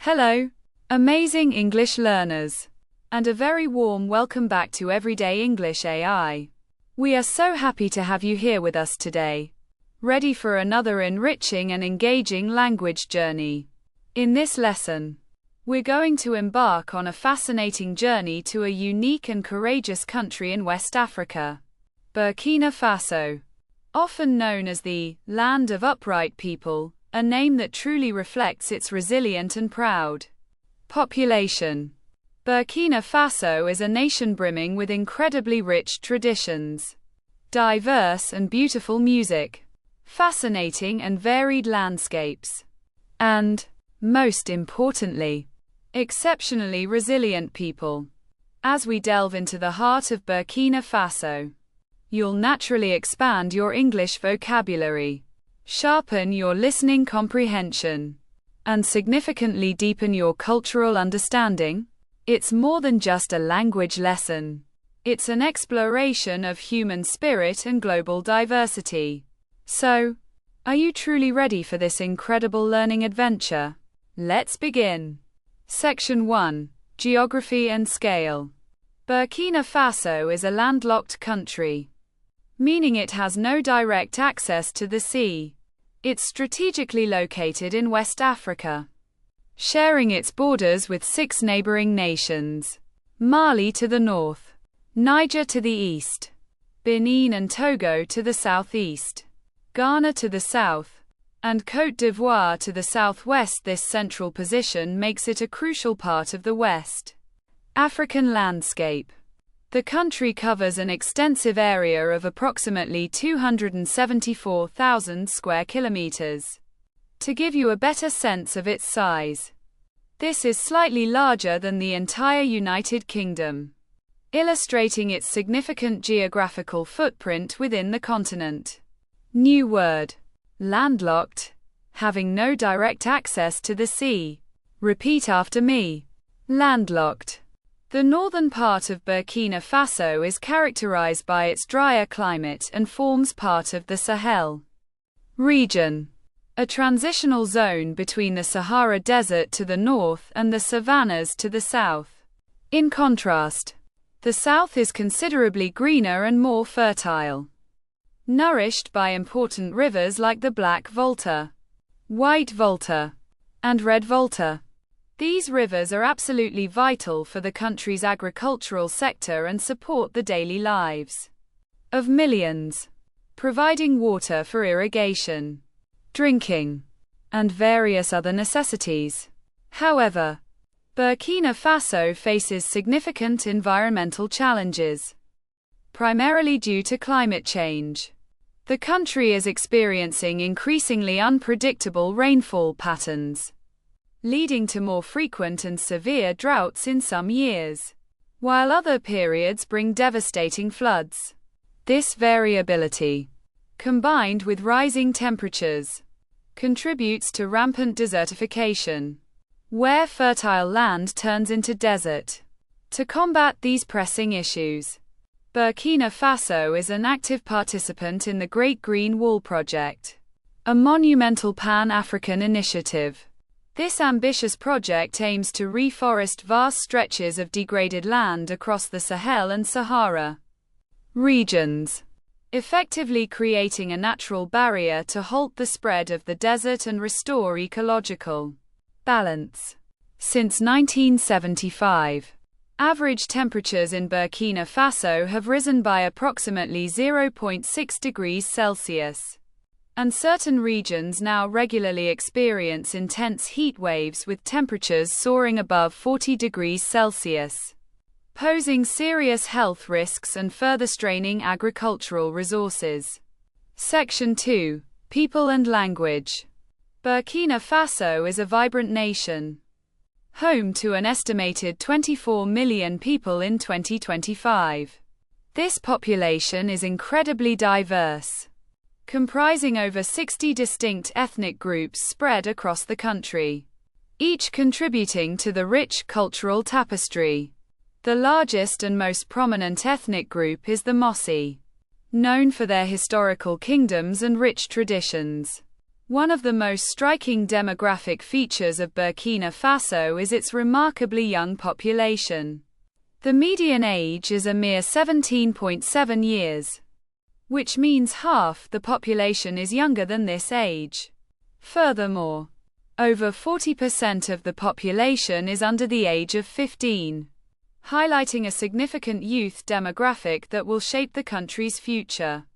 Hello, amazing English learners, and a very warm welcome back to Everyday English AI. We are so happy to have you here with us today, ready for another enriching and engaging language journey. In this lesson, we're going to embark on a fascinating journey to a unique and courageous country in West Africa, Burkina Faso. Often known as the land of upright people, a name that truly reflects its resilient and proud population. Burkina Faso is a nation brimming with incredibly rich traditions, diverse and beautiful music, fascinating and varied landscapes, and, most importantly, exceptionally resilient people. As we delve into the heart of Burkina Faso, you'll naturally expand your English vocabulary, sharpen your listening comprehension, and significantly deepen your cultural understanding. It's more than just a language lesson. It's an exploration of human spirit and global diversity. So, are you truly ready for this incredible learning adventure? Let's begin. Section 1. Geography and Scale. Burkina Faso is a landlocked country, meaning it has no direct access to the sea. It's strategically located in West Africa, sharing its borders with 6 neighboring nations: Mali to the north, Niger to the east, Benin and Togo to the southeast, Ghana to the south, and Côte d'Ivoire to the southwest. This central position makes it a crucial part of the West African landscape. The country covers an extensive area of approximately 274,000 square kilometers. To give you a better sense of its size, this is slightly larger than the entire United Kingdom, illustrating its significant geographical footprint within the continent. New word: landlocked, having no direct access to the sea. Repeat after me. Landlocked. The northern part of Burkina Faso is characterized by its drier climate and forms part of the Sahel region, a transitional zone between the Sahara Desert to the north and the savannas to the south. In contrast, the south is considerably greener and more fertile, nourished by important rivers like the Black Volta, White Volta, and Red Volta. These rivers are absolutely vital for the country's agricultural sector and support the daily lives of millions, providing water for irrigation, drinking, and various other necessities. However, Burkina Faso faces significant environmental challenges, primarily due to climate change. The country is experiencing increasingly unpredictable rainfall patterns, leading to more frequent and severe droughts in some years, while other periods bring devastating floods. This variability, combined with rising temperatures, contributes to rampant desertification, where fertile land turns into desert. To combat these pressing issues, Burkina Faso is an active participant in the Great Green Wall Project, a monumental Pan-African initiative. This ambitious project aims to reforest vast stretches of degraded land across the Sahel and Sahara regions, effectively creating a natural barrier to halt the spread of the desert and restore ecological balance. Since 1975, average temperatures in Burkina Faso have risen by approximately 0.6 degrees Celsius. And certain regions now regularly experience intense heat waves with temperatures soaring above 40 degrees Celsius, posing serious health risks and further straining agricultural resources. Section 2. People and Language. Burkina Faso is a vibrant nation, home to an estimated 24 million people in 2025. This population is incredibly diverse, comprising over 60 distinct ethnic groups spread across the country, each contributing to the rich cultural tapestry. The largest and most prominent ethnic group is the Mossi, known for their historical kingdoms and rich traditions. One of the most striking demographic features of Burkina Faso is its remarkably young population. The median age is a mere 17.7 years, which means half the population is younger than this age. Furthermore, over 40% of the population is under the age of 15, highlighting a significant youth demographic that will shape the country's future.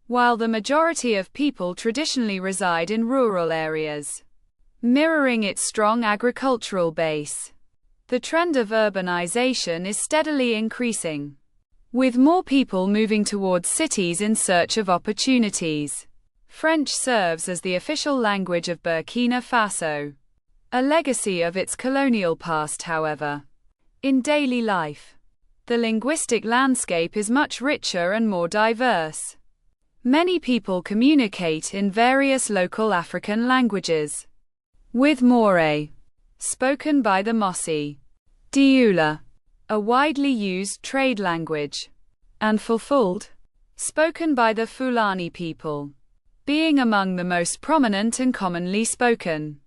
While the majority of people traditionally reside in rural areas, mirroring its strong agricultural base, the trend of urbanization is steadily increasing, with more people moving towards cities in search of opportunities. French serves as the official language of Burkina Faso, a legacy of its colonial past, however. In daily life, the linguistic landscape is much richer and more diverse. Many people communicate in various local African languages, with Moore, spoken by the Mossi, Dioula, a widely used trade language, and Fulfulde, spoken by the Fulani people, being among the most prominent and commonly spoken.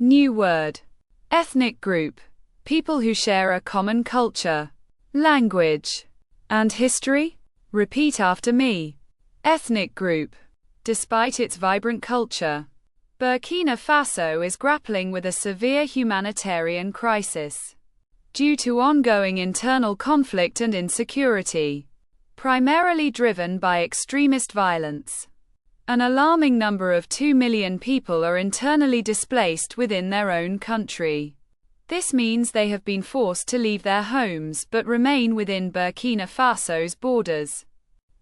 New word. Ethnic group. People who share a common culture, language, and history. Repeat after me. Ethnic group. Despite its vibrant culture, Burkina Faso is grappling with a severe humanitarian crisis due to ongoing internal conflict and insecurity, primarily driven by extremist violence. An alarming number of 2 million people are internally displaced within their own country. This means they have been forced to leave their homes but remain within Burkina Faso's borders.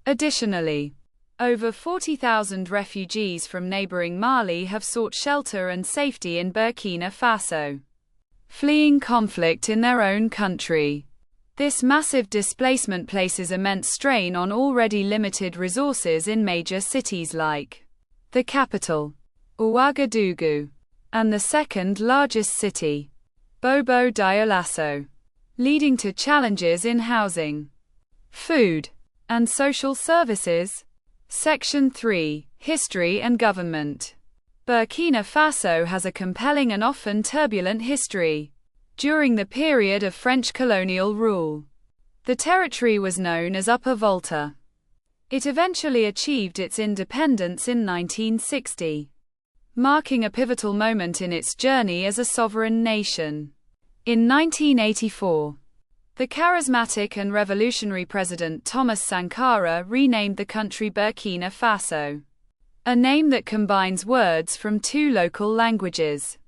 Additionally, over 40,000 refugees from neighboring Mali have sought shelter and safety in Burkina Faso, fleeing conflict in their own country. This massive displacement places immense strain on already limited resources in major cities like the capital, Ouagadougou, and the second largest city, Bobo-Dioulasso, leading to challenges in housing, food, and social services. Section 3. History and Government. Burkina Faso has a compelling and often turbulent history. During the period of French colonial rule, the territory was known as Upper Volta. It eventually achieved its independence in 1960, marking a pivotal moment in its journey as a sovereign nation. In 1984, the charismatic and revolutionary President Thomas Sankara renamed the country Burkina Faso, a name that combines words from two local languages.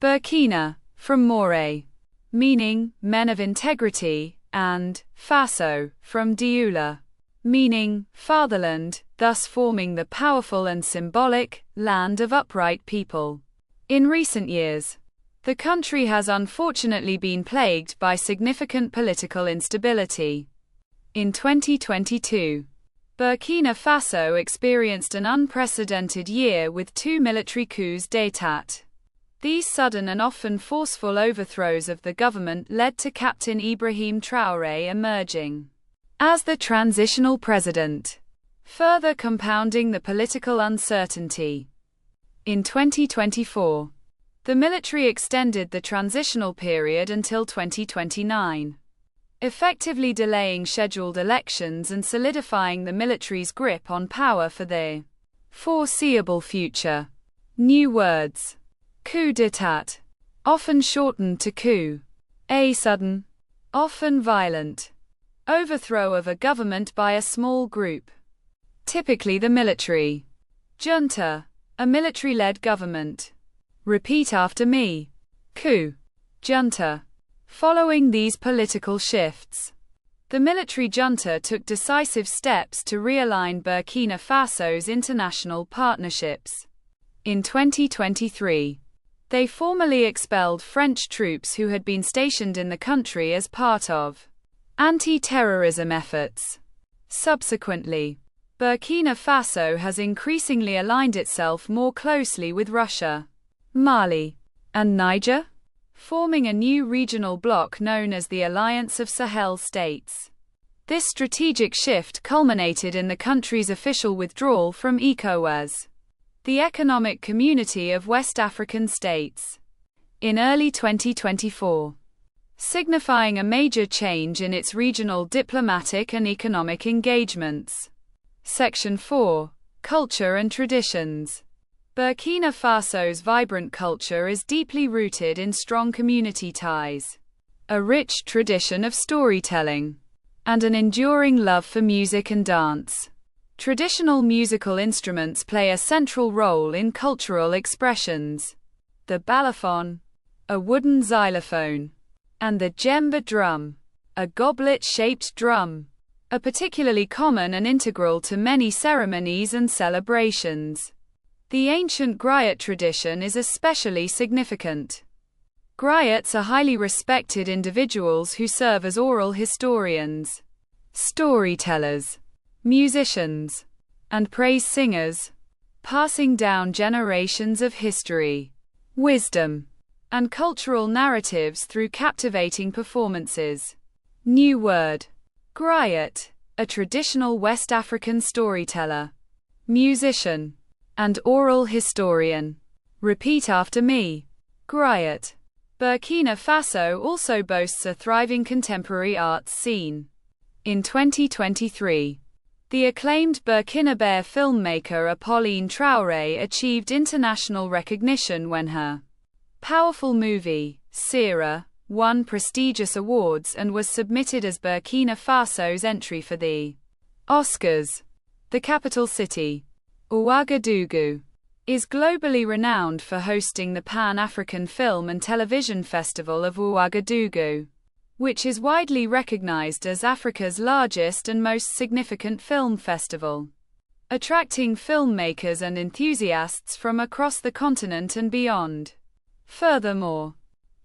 Burkina, from Moore, meaning men of integrity, and Faso, from Dioula, meaning fatherland, thus forming the powerful and symbolic land of upright people. In recent years, the country has unfortunately been plagued by significant political instability. In 2022, Burkina Faso experienced an unprecedented year with 2 military coups d'état. These sudden and often forceful overthrows of the government led to Captain Ibrahim Traoré emerging as the transitional president, further compounding the political uncertainty. In 2024, the military extended the transitional period until 2029, effectively delaying scheduled elections and solidifying the military's grip on power for the foreseeable future. New words. Coup d'état, often shortened to coup. A sudden, often violent, overthrow of a government by a small group, typically the military. Junta, a military-led government. Repeat after me. Coup. Junta. Following these political shifts, the military junta took decisive steps to realign Burkina Faso's international partnerships. In 2023, they formally expelled French troops who had been stationed in the country as part of anti-terrorism efforts. Subsequently, Burkina Faso has increasingly aligned itself more closely with Russia, Mali, and Niger, forming a new regional bloc known as the Alliance of Sahel States. This strategic shift culminated in the country's official withdrawal from ECOWAS, the Economic Community of West African States, in early 2024, signifying a major change in its regional diplomatic and economic engagements. Section 4. Culture and Traditions. Burkina Faso's vibrant culture is deeply rooted in strong community ties, a rich tradition of storytelling, and an enduring love for music and dance. Traditional musical instruments play a central role in cultural expressions. The balafon, a wooden xylophone, and the djembe drum, a goblet-shaped drum, are particularly common and integral to many ceremonies and celebrations. The ancient griot tradition is especially significant. Griots are highly respected individuals who serve as oral historians, storytellers, musicians, and praise singers, passing down generations of history, wisdom, and cultural narratives through captivating performances. New word. Griot, a traditional West African storyteller, musician, and oral historian. Repeat after me. Griot. Burkina Faso also boasts a thriving contemporary arts scene. In 2023, the acclaimed Burkinabe filmmaker Apolline Traoré achieved international recognition when her powerful movie, Sira, won prestigious awards and was submitted as Burkina Faso's entry for the Oscars. The capital city, Ouagadougou, is globally renowned for hosting the Pan-African Film and Television Festival of Ouagadougou, which is widely recognized as Africa's largest and most significant film festival, attracting filmmakers and enthusiasts from across the continent and beyond. Furthermore,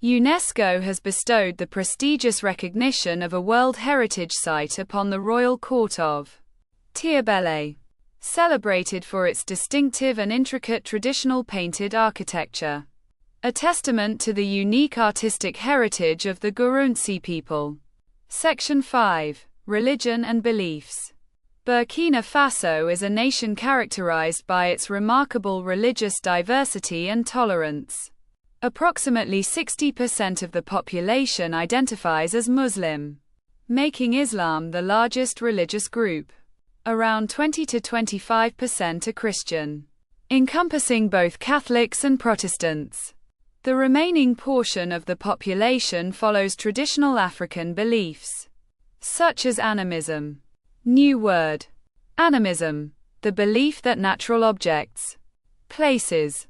UNESCO has bestowed the prestigious recognition of a World Heritage Site upon the Royal Court of Tiabele, celebrated for its distinctive and intricate traditional painted architecture, a testament to the unique artistic heritage of the Gurunsi people. Section 5. Religion and Beliefs. Burkina Faso is a nation characterized by its remarkable religious diversity and tolerance. Approximately 60% of the population identifies as Muslim, making Islam the largest religious group. Around 20 to 25% are Christian, encompassing both Catholics and Protestants. The remaining portion of the population follows traditional African beliefs, such as animism. New word. Animism, the belief that natural objects, places,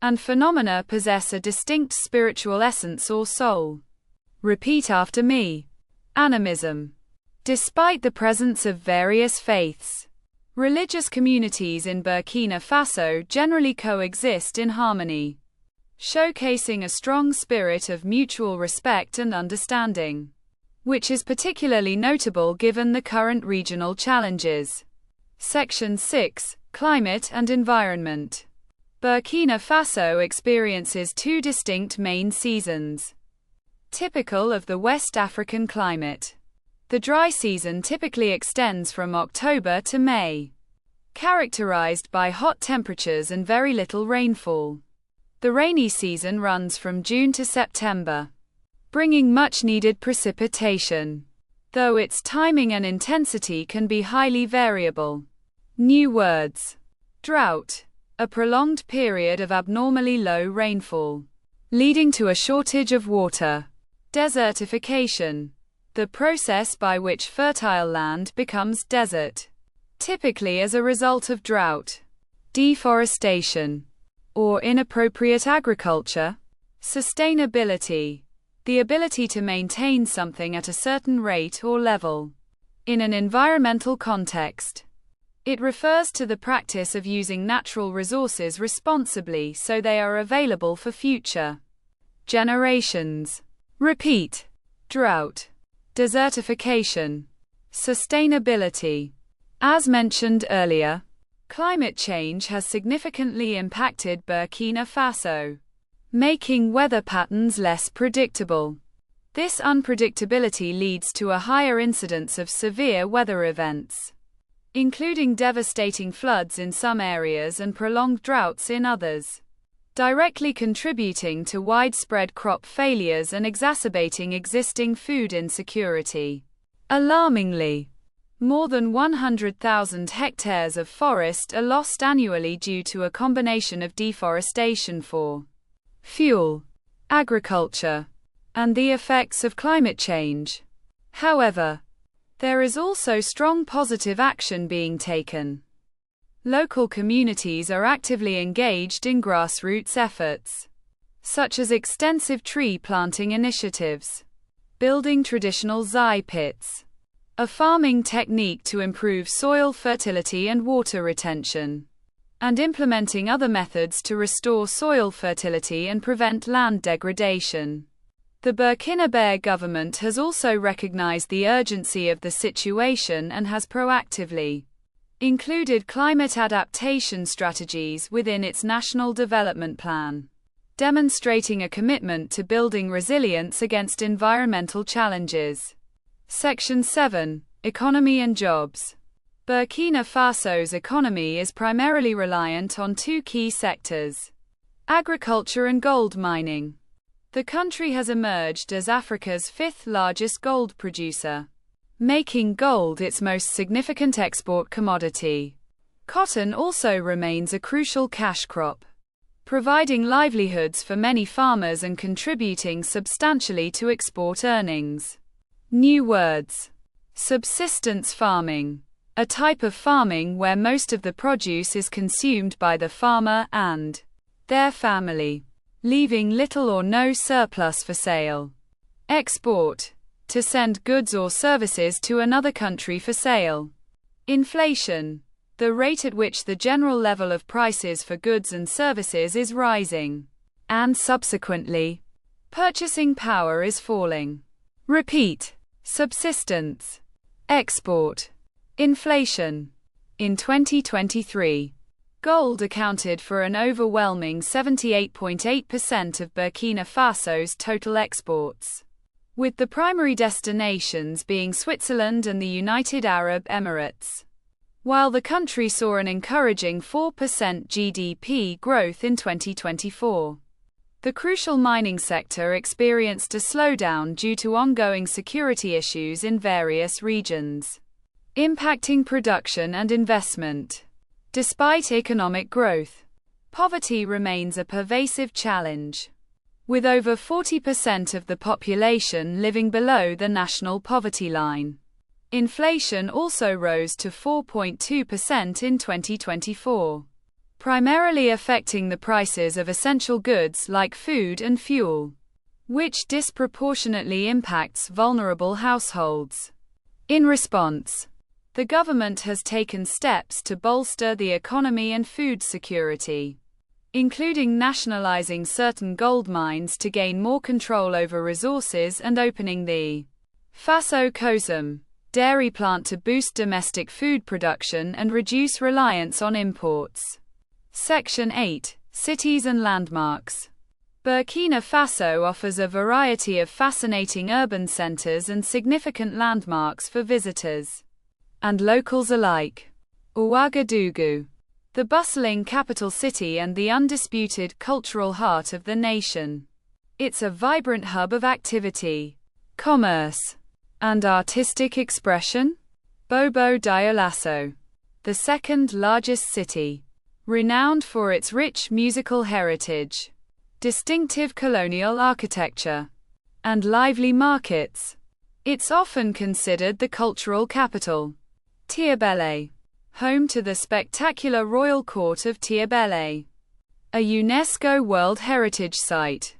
and phenomena possess a distinct spiritual essence or soul. Repeat after me. Animism. Despite the presence of various faiths, religious communities in Burkina Faso generally coexist in harmony, showcasing a strong spirit of mutual respect and understanding, which is particularly notable given the current regional challenges. Section 6. Climate and Environment. Burkina Faso experiences two distinct main seasons, typical of the West African climate. The dry season typically extends from October to May, characterized by hot temperatures and very little rainfall. The rainy season runs from June to September, bringing much-needed precipitation, though its timing and intensity can be highly variable. New words. Drought. A prolonged period of abnormally low rainfall, leading to a shortage of water. Desertification. The process by which fertile land becomes desert, typically as a result of drought, deforestation, or inappropriate agriculture. Sustainability. The ability to maintain something at a certain rate or level in an environmental context. It refers to the practice of using natural resources responsibly so they are available for future generations. Repeat. Drought. Desertification. Sustainability. As mentioned earlier, climate change has significantly impacted Burkina Faso, making weather patterns less predictable. This unpredictability leads to a higher incidence of severe weather events, including devastating floods in some areas and prolonged droughts in others, directly contributing to widespread crop failures and exacerbating existing food insecurity. Alarmingly, more than 100,000 hectares of forest are lost annually due to a combination of deforestation for fuel, agriculture, and the effects of climate change. However, there is also strong positive action being taken. Local communities are actively engaged in grassroots efforts, such as extensive tree planting initiatives, building traditional zai pits, a farming technique to improve soil fertility and water retention, and implementing other methods to restore soil fertility and prevent land degradation. The Burkina Faso government has also recognized the urgency of the situation and has proactively included climate adaptation strategies within its national development plan, demonstrating a commitment to building resilience against environmental challenges. Section 7. Economy and Jobs. Burkina Faso's economy is primarily reliant on two key sectors: agriculture and gold mining. The country has emerged as Africa's fifth largest gold producer, making gold its most significant export commodity. Cotton also remains a crucial cash crop, providing livelihoods for many farmers and contributing substantially to export earnings. New words. Subsistence farming, a type of farming where most of the produce is consumed by the farmer and their family, leaving little or no surplus for sale. Export, to send goods or services to another country for sale. Inflation, the rate at which the general level of prices for goods and services is rising, and subsequently, purchasing power is falling. Repeat. Subsistence. Export. Inflation. In 2023, gold accounted for an overwhelming 78.8% of Burkina Faso's total exports, with the primary destinations being Switzerland and the United Arab Emirates. While the country saw an encouraging 4% GDP growth in 2024, the crucial mining sector experienced a slowdown due to ongoing security issues in various regions, impacting production and investment. Despite economic growth, poverty remains a pervasive challenge, with over 40% of the population living below the national poverty line. Inflation also rose to 4.2% in 2024, primarily affecting the prices of essential goods like food and fuel, which disproportionately impacts vulnerable households. In response, the government has taken steps to bolster the economy and food security, including nationalizing certain gold mines to gain more control over resources and opening the Faso Kosam dairy plant to boost domestic food production and reduce reliance on imports. Section 8. Cities and Landmarks. Burkina Faso offers a variety of fascinating urban centers and significant landmarks for visitors and locals alike. Ouagadougou, the bustling capital city and the undisputed cultural heart of the nation. It's a vibrant hub of activity, commerce, and artistic expression. Bobo Dioulasso, the second largest city, renowned for its rich musical heritage, distinctive colonial architecture, and lively markets. It's often considered the cultural capital. Tiabele, home to the spectacular Royal Court of Tiabele, a UNESCO World Heritage Site.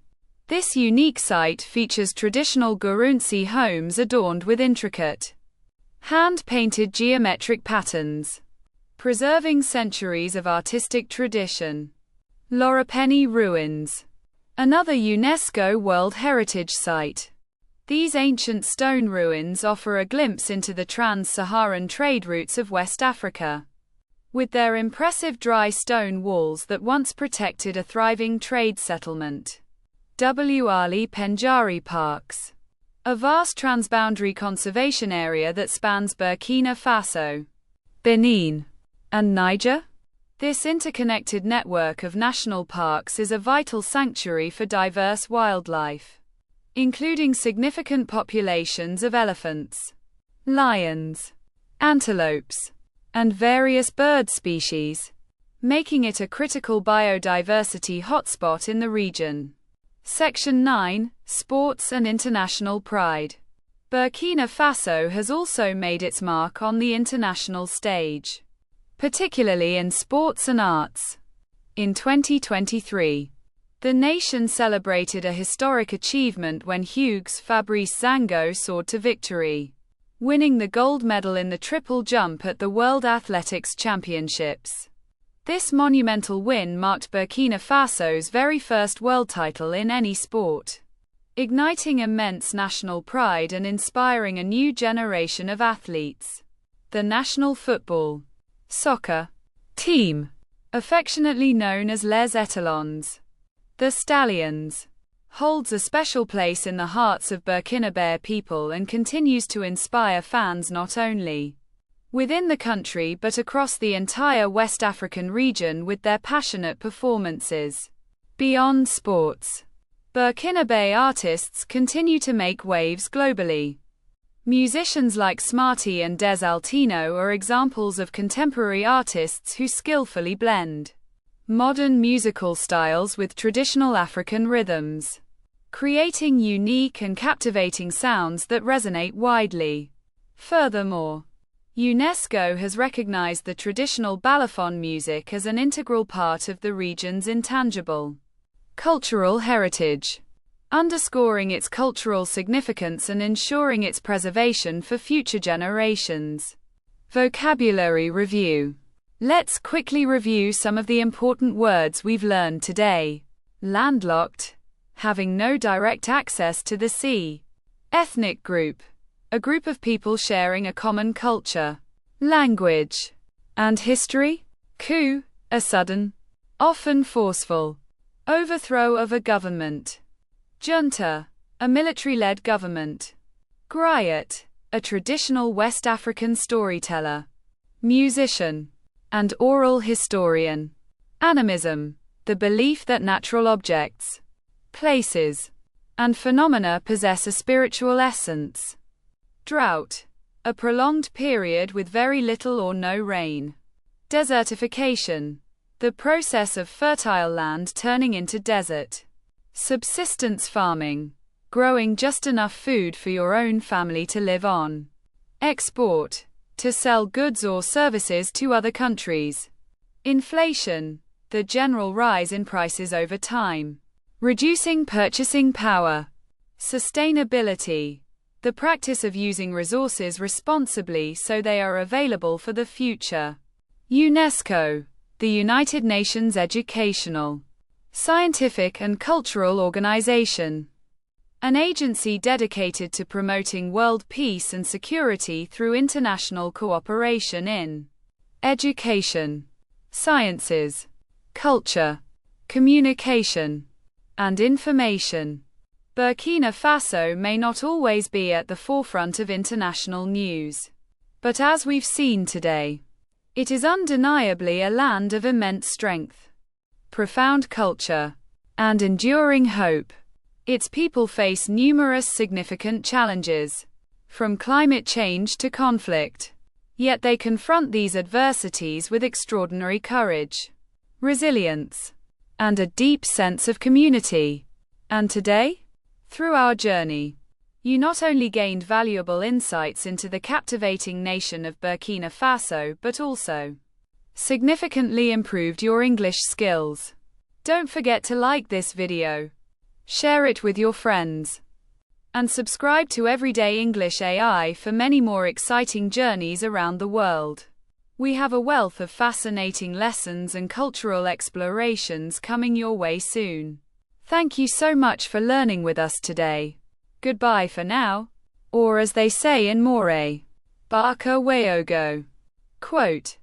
This unique site features traditional Gurunsi homes adorned with intricate, hand-painted geometric patterns, preserving centuries of artistic tradition. Lorapeni Ruins, another UNESCO World Heritage Site. These ancient stone ruins offer a glimpse into the trans-Saharan trade routes of West Africa, with their impressive dry stone walls that once protected a thriving trade settlement. Wali Penjari Parks, a vast transboundary conservation area that spans Burkina Faso, Benin, and Niger? This interconnected network of national parks is a vital sanctuary for diverse wildlife, including significant populations of elephants, lions, antelopes, and various bird species, making it a critical biodiversity hotspot in the region. Section 9, Sports and International Pride. Burkina Faso has also made its mark on the international stage, particularly in sports and arts. In 2023, the nation celebrated a historic achievement when Hugues Fabrice Zango soared to victory, winning the gold medal in the triple jump at the World Athletics Championships. This monumental win marked Burkina Faso's very first world title in any sport, igniting immense national pride and inspiring a new generation of athletes. The national football, soccer team, affectionately known as Les Étalons, the Stallions, holds a special place in the hearts of Burkinabe people and continues to inspire fans not only within the country but across the entire West African region with their passionate performances. Beyond sports, Burkinabe artists continue to make waves globally. Musicians like Smarty and Des Altino are examples of contemporary artists who skillfully blend modern musical styles with traditional African rhythms, creating unique and captivating sounds that resonate widely. Furthermore, UNESCO has recognized the traditional balafon music as an integral part of the region's intangible cultural heritage, underscoring its cultural significance and ensuring its preservation for future generations. Vocabulary review. Let's quickly review some of the important words we've learned today. Landlocked, having no direct access to the sea. Ethnic group, a group of people sharing a common culture. Language and history. Coup, a sudden, often forceful, overthrow of a government. Junta, a military-led government. Griot, a traditional West African storyteller, musician, and oral historian. Animism, the belief that natural objects, places, and phenomena possess a spiritual essence. Drought, a prolonged period with very little or no rain. Desertification, the process of fertile land turning into desert. Subsistence farming, growing just enough food for your own family to live on. Export, to sell goods or services to other countries. Inflation, the general rise in prices over time, reducing purchasing power. Sustainability, the practice of using resources responsibly so they are available for the future. UNESCO, the United Nations educational, scientific and cultural organization, an agency dedicated to promoting world peace and security through international cooperation in education, sciences, culture, communication, and information. Burkina Faso may not always be at the forefront of international news, but as we've seen today, it is undeniably a land of immense strength, profound culture, and enduring hope. Its people face numerous significant challenges, from climate change to conflict. Yet they confront these adversities with extraordinary courage, resilience, and a deep sense of community. And today, through our journey, you not only gained valuable insights into the captivating nation of Burkina Faso, but also significantly improved your English skills. Don't forget to like this video, share it with your friends, and subscribe to Everyday English AI for many more exciting journeys around the world. We have a wealth of fascinating lessons and cultural explorations coming your way soon. Thank you so much for learning with us today. Goodbye for now, or as they say in Moray, Baka Wayogo. Quote.